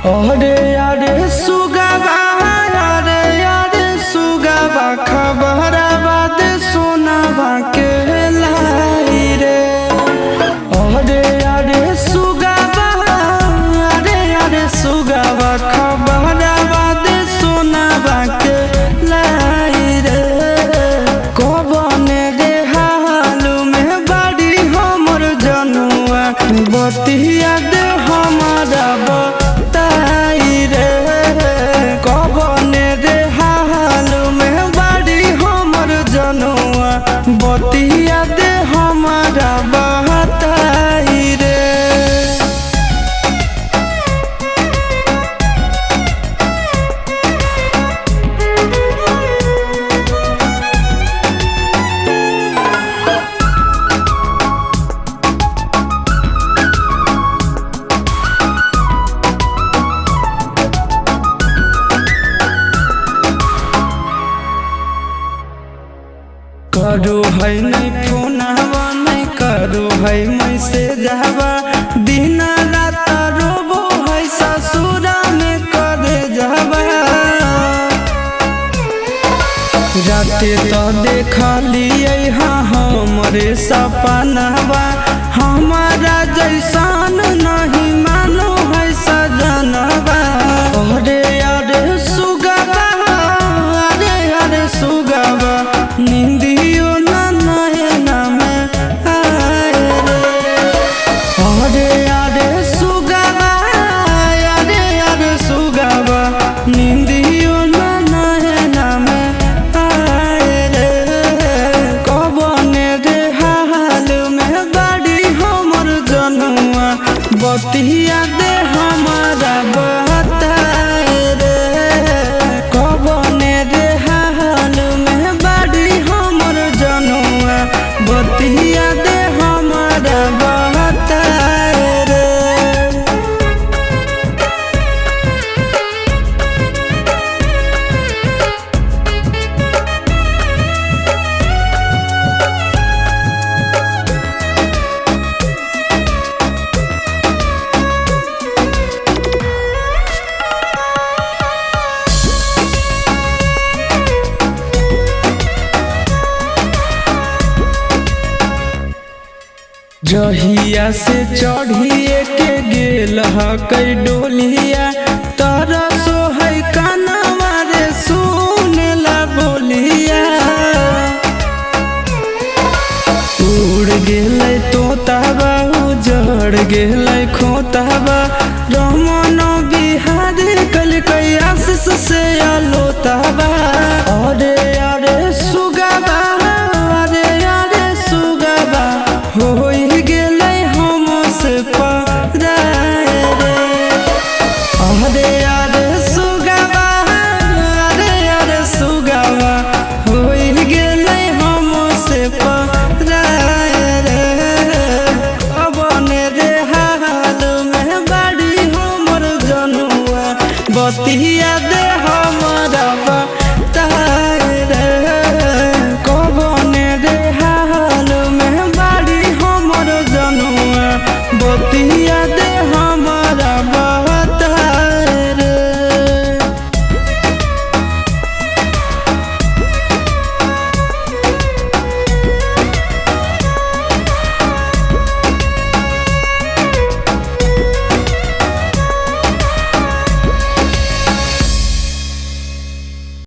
अरे अरे सुगवा अरे अरे सुगवा खबरवा दे सोनावा के लाई रे। अरे अरे सुगवा अरे अरे सुगवा खबरवा दे सोनावा के लाई रे। कबने रे हालू में बाड़ी हमर जनुआ बतिया दे हमारा बताई रे। कबने रे हालू में बाड़ी हमर जनुआ बतिया दे हमारा बताई रे। करो है नहीं फोनवा नहीं करो है मैसेज हवा दिन रात रोबो है ससुरा में करे जवा। राते तो देखलिए हाँ हमरे सपनवा हमारा जैसान नहीं मानो है सजनवा। अरे अरे सुगवा अरे अरे सुगवा नींदियो ना नैना में आए रे। अरे अरे सुगवा अरे अरे सुगवा नींदियो ना नैना में आए रे। कबने रे हाल में बाड़ी हमर जनुआ बतिया दे हमारा बताए रे। कबने रे हाल में बाड़ी हमर जनुआ बतिया दे हमारा बताए रे। जहिया से चढ़िए के गेल हकई डोलिया तारा सो है कानवा रे सुनेला बोलिया। उड़ गेलै तोताबा उजड़ गेलै खोताबा रमन बिहारी कलकै आशीष से अलोताबा। अरे अरे सुगवा अरे अरे सुगवा हो गेलै हमसे पराए रे। अरे अरे सुगवा अरे अरे सुगवा हो गेलै हमसे पराए रे। कबने रे हाल में बाड़ी हमर जनुआ बतिया